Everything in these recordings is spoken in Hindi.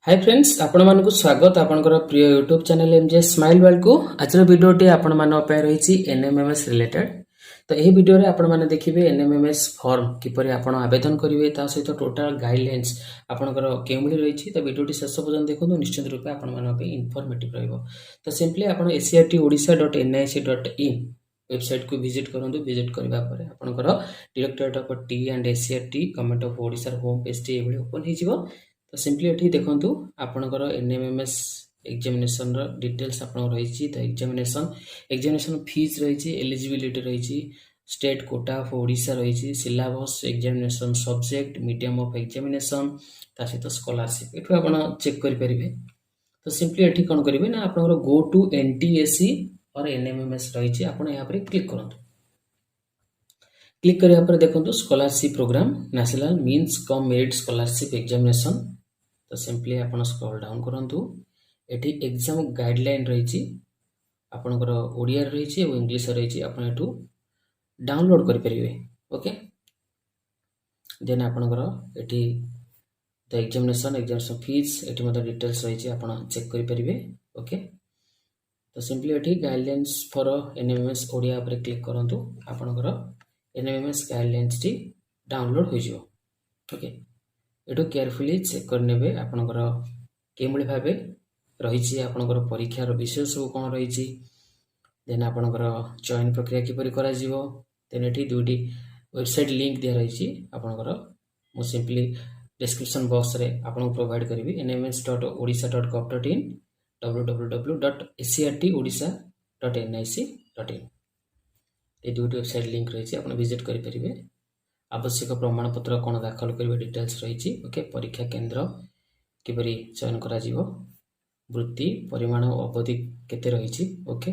हाय फ्रेंड्स आपण मानकु स्वागत आपनकर प्रिय YouTube channel MJ smile world को आज वीडियो टी आपण मान पे रही एनएमएमएस रिलेटेड। तो यही वीडियो रे आपण माने देखिबे एनएमएमएस फॉर्म किपरि आपण आवेदन करिवे ता सहित टोटल गाइडलाइंस आपनकर केमली रही। तो वीडियो टी शेष पर्यंत देखो निश्चित रूप आपण मान पे इन्फॉर्मेटिव रहइबो। तो सिंपली आपण acrtodisha.nic.in वेबसाइट को विजिट करंतु। विजिट करबा परे आपनकर directorate of T and SCERT government of Odisha home page टी एबले ओपन हे जिवो। तो सिंपली एठी देखंतु आपनकर एनएमएमएस एग्जामिनेशन रो डिटेल्स आपन रही। तो एग्जामिनेशन फीस रही, एलिजिबिलिटी रही, स्टेट कोटा ऑफ ओडिसा रही, syllabus, examination subject, medium of examination ता सहित स्कॉलरशिप एठु आपन चेक करि परिबे। तो सिंपली एठी कोन करिवे ना आपनकर गो टू एनटीएससी और एनएमएमएस रही आपन यहाँ पर क्लिक करंतु। क्लिक करिया पर देखंतु scholarship program national means cum merit scholarship examination. तो सिंपली आपन स्क्रॉल डाउन करंतु। एठी एग्जाम गाइडलाइन रही आपनकर ओडिया रही और इंग्लिश रही आपन एठु डाउनलोड करि परिबे। ओके देन आपनकर एठी द एग्जामिनेशन फीस एठी मते डिटेल्स रही आपन चेक करि परिबे। ओके तो सिंपली एठी गाइडलाइंस फॉर एनएमएमएस ओडिया पर क्लिक करंतु। आपनकर एनएमएमएस गाइडलाइंस टी डाउनलोड हो जिवो। ओके एठो केयरफुली चेक करनेबे आपनकर केमली भाबे रही आपनकर परीक्षार विषय सब कोन रही। देन आपनकर चयन प्रक्रिया किपरि करा जिवो। देन एठी दुटी वेबसाइट लिंक दिया रही आपनकर मो सिंपली डिस्क्रिप्शन बॉक्स रे आपन प्रोवाइड करिवि nms.odisha.gov.in www.acrtodisha.nic.in ये दुटी वेबसाइट लिंक रही आपन विजिट करि परिबे। आवश्यक प्रमाण पत्र कोन दाखल करिवे डिटेल्स रही। ओके परीक्षा केंद्र किपरि चयन करा जिवो, वृत्ति परिमाण अवधि केते रही। ओके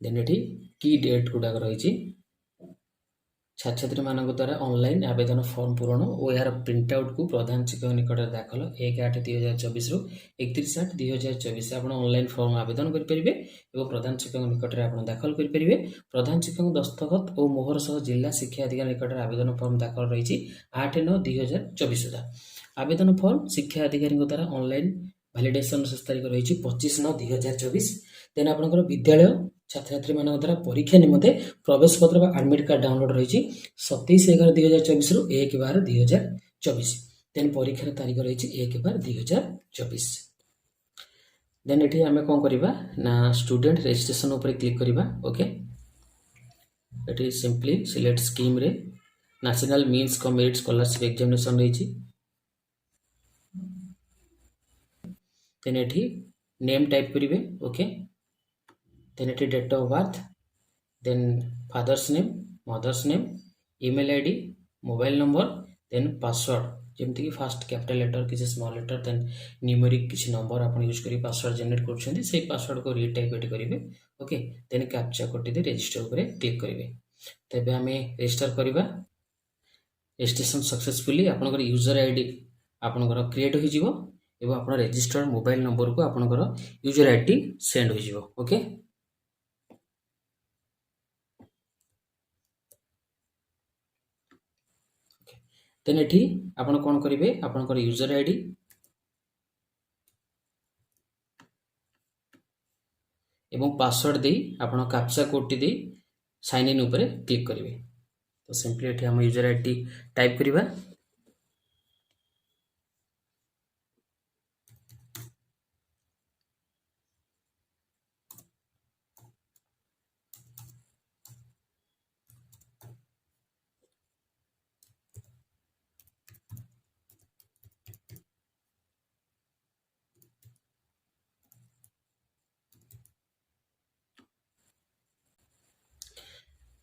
देन एठी की डेट गुडा रही छात्र छात्री मान द्वारा ऑनलाइन आवेदन फॉर्म पूरण और यार प्रिंट आउट को प्रधान शिक्षक निकट दाखल 1/8/2024 रु 31/8/2024 आप ऑनलाइन फॉर्म आवेदन करेंगे और प्रधान शिक्षक निकट में आप दाखल करेंगे। प्रधान शिक्षक दस्तखत और मोहर सह जिला शिक्षा अधिकारी निकट में आवेदन फॉर्म दाखल रही 8/9/2024 सुधा। आवेदन फॉर्म शिक्षा अधिकारी द्वारा ऑनलाइन वैलिडेशन शेष तारीख रही 25/9/2024। देन आपनकर विद्यालय छात्र छात्री मान द्वारा परीक्षा निमंते प्रवेश पत्र बा एडमिट कार्ड डाउनलोड रही 27/11/2024 रु 1/12/2024। देन परीक्षार तारीख रही 1/12/2024। देन एठी हमें कोन करिबा ना स्टूडेंट रजिस्ट्रेशन ऊपर क्लिक करिबा। ओके एठी सिंपली सिलेक्ट स्कीम रे national means cum merit scholarship examination रही। देन एठी नेम टाइप करिवे। Okay then it is date of birth, then father's name, mother's name, email id, mobile number, then password जेमति कि फर्स्ट कैपिटल लेटर किसी स्मॉल लेटर देन न्यूमेरिक किसी नंबर आपण यूज करी पासवर्ड जनरेट करछन्ती सेही पासवर्ड को रीटाइप एट करिवे। ओके देन कैप्चा कोड दे रजिस्टर ऊपर क्लिक करिवे। तबे हमें रजिस्टर करबा। रजिस्ट्रेशन सक्सेसफुली आपनकर यूजर आईडी आपनकर क्रिएट हो जिवो एवं आपण रजिस्टर्ड मोबाइल नंबर को आपनकर यूजर आईडी सेंड हो जिवो। ओके देन एठी आपण कोन करिवे आपनकर यूजर आईडी एवं पासवर्ड दे आपण कैप्चा कोड टी दे साइन इन ऊपर क्लिक करिवे। तो सिंपली एठी हम यूजर आईडी टाइप करिवा।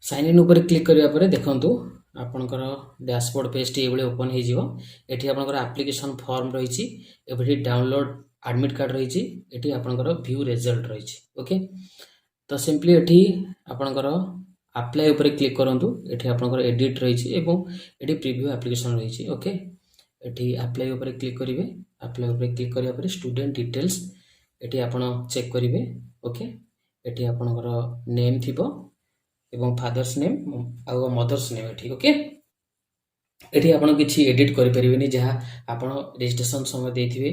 साइन इन ऊपर क्लिक करिया परे देखंतु आपनकर डैशबोर्ड पेज टी एबले ओपन हे जिवो। एठी आपनकर एप्लीकेशन फॉर्म रही एबडी डाउनलोड एडमिट कार्ड रही एठी आपनकर व्यू रिजल्ट रही। ओके तो सिंपली एठी आपनकर अप्लाई ऊपर क्लिक करंतु। एठी आपनकर एडिट रही एवं एठी प्रीव्यू एप्लीकेशन रही। ओके एठी अप्लाई ऊपर क्लिक करिवे। अप्लाई ऊपर क्लिक करिया परे स्टूडेंट डिटेल्स एठी आपण चेक करिवे। ओके एठी आपनकर नेम थिबो एवं फादर्स नेम और मदर्स नेम एठी। ओके ଏଠି ଆପଣ କିଛି ଏଡିଟ୍ କରିପାରିବେନି, ଯାହା ଆପଣ ରେଜିଷ୍ଟ୍ରେସନ୍ ସମୟ ଦେଇଥିବେ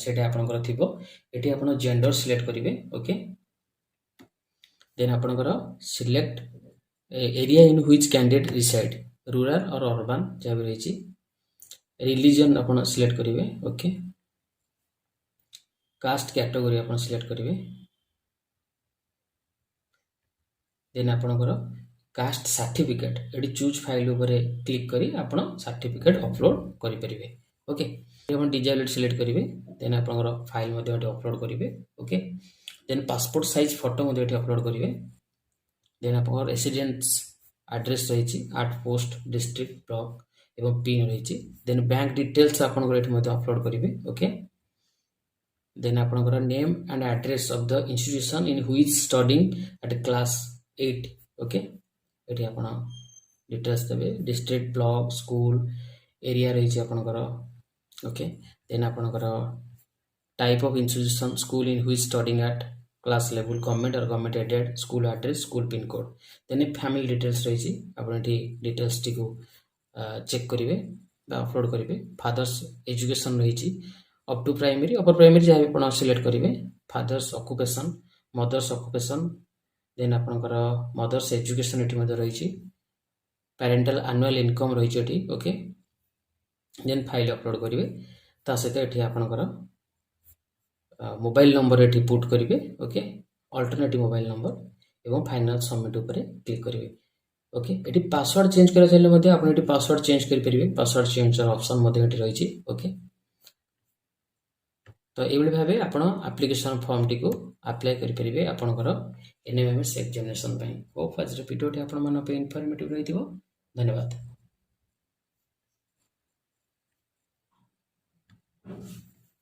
ସେଇଟା ଆପଣଙ୍କର ଥିବ। ଏଠି ଆପଣ ଜେଣ୍ଡର ସିଲେକ୍ଟ କରିବେ। ଓକେ, ଦେନ୍ ଆପଣଙ୍କର select area in which candidate reside, rural or urban ଯାହା ବି ରହିଛି। ରିଲିଜନ୍ ଆପଣ ସିଲେକ୍ଟ କରିବେ। ଓକେ, କାଷ୍ଟ କ୍ୟାଟେଗୋରୀ ଆପଣ ସିଲେକ୍ଟ କରିବେ। ଦେନ୍ ଆପଣଙ୍କର କାଷ୍ଟ ସାର୍ଟିଫିକେଟ୍, ଏଠି ଚୁଜ୍ ଫାଇଲ୍ ଉପରେ କ୍ଲିକ୍ କରି ଆପଣ ସାର୍ଟିଫିକେଟ୍ ଅପଲୋଡ଼ କରିପାରିବେ। ଓକେ, ଆପଣ ଡିଜାଇଲେଟ୍ ସିଲେକ୍ଟ କରିବେ। ଦେନ୍ ଆପଣଙ୍କର ଫାଇଲ୍ ମଧ୍ୟ ଏଠି ଅପଲୋଡ଼ କରିବେ। ଓକେ, ଦେନ୍ ପାସପୋର୍ଟ ସାଇଜ୍ ଫଟୋ ମଧ୍ୟ ଏଠି ଅପଲୋଡ଼ କରିବେ। ଦେନ୍ ଆପଣଙ୍କର ରେସିଡେନ୍ସ ଆଡ୍ରେସ୍ ରହିଛି, ଆଟ୍ ପୋଷ୍ଟ, ଡିଷ୍ଟ୍ରିକ୍ଟ, ବ୍ଲକ୍ ଏବଂ ପିନ୍ ରହିଛି। ଦେନ୍ ବ୍ୟାଙ୍କ ଡିଟେଲ୍ସ ଆପଣଙ୍କର ଏଠି ମଧ୍ୟ ଅପଲୋଡ଼ କରିବେ। ଓକେ, ଦେନ୍ ଆପଣଙ୍କର name and address of the institution in which studying at class 8। Okay, ଏଠି ଆପଣ ଡିଟେଲ୍ସ ଦେବେ, ଡିଷ୍ଟ୍ରିକ୍ଟ, ବ୍ଲକ୍, ସ୍କୁଲ, ଏରିଆ ରହିଛି ଆପଣଙ୍କର। ଓକେ, ଦେନ୍ ଆପଣଙ୍କର type of institution, school in which studying at, class ଲେବୁଲ୍, government or government aided, school address, school pin code. Then family details ରହିଛି, ଆପଣ ଏଠି ଡିଟେଲ୍ସଟିକୁ ଚେକ୍ କରିବେ ବା ଅପଲୋଡ଼ କରିବେ। ଫାଦର୍ସ ଏଜୁକେସନ୍ ରହିଛି, up to primary, upper primary ଯାହା ବି ଆପଣ ସିଲେକ୍ଟ କରିବେ। Father's occupation, mother's occupation, then ଆପଣଙ୍କର ମଦର୍ସ ଏଜୁକେସନ୍ ଏଠି ମଧ୍ୟ ରହିଛି। ପ୍ୟାରେଣ୍ଟାଲ୍ ଆନୁଆଲ୍ ଇନକମ୍ ରହିଛି ଏଠି। ଓକେ, ଦେନ୍ ଫାଇଲ୍ ଅପଲୋଡ଼ କରିବେ। ତା ସହିତ ଏଠି ଆପଣଙ୍କର ମୋବାଇଲ୍ ନମ୍ବର ଏଠି ପୁଟ୍ କରିବେ। ଓକେ, ଅଲ୍ଟରନେଟିଭ୍ ମୋବାଇଲ୍ ନମ୍ବର ଏବଂ ଫାଇନାଲ୍ ସବମିଟ୍ ଉପରେ କ୍ଲିକ୍ କରିବେ। ଓକେ, ଏଠି ପାସୱାର୍ଡ଼ ଚେଞ୍ଜ କରିବା ଚାହିଁଲେ ମଧ୍ୟ ଆପଣ ଏଠି ପାସୱାର୍ଡ଼ ଚେଞ୍ଜ କରିପାରିବେ। ପାସୱାର୍ଡ଼ ଚେଞ୍ଜର ଅପସନ୍ ମଧ୍ୟ ଏଠି ରହିଛି। ଓକେ, ତ ଏଇଭଳି ଭାବେ ଆପଣ ଆପ୍ଲିକେସନ୍ ଫର୍ମଟିକୁ ଆପ୍ଲାଏ କରିପାରିବେ ଆପଣଙ୍କର NMMS ଏକ୍ଜାମିନେସନ୍ ପାଇଁ। ହୋପ୍ ଆଜିର ଭିଡ଼ିଓଟି ଆପଣମାନଙ୍କ ପାଇଁ ଇନଫର୍ମେଟିଭ୍ ରହିଥିବ। ଧନ୍ୟବାଦ।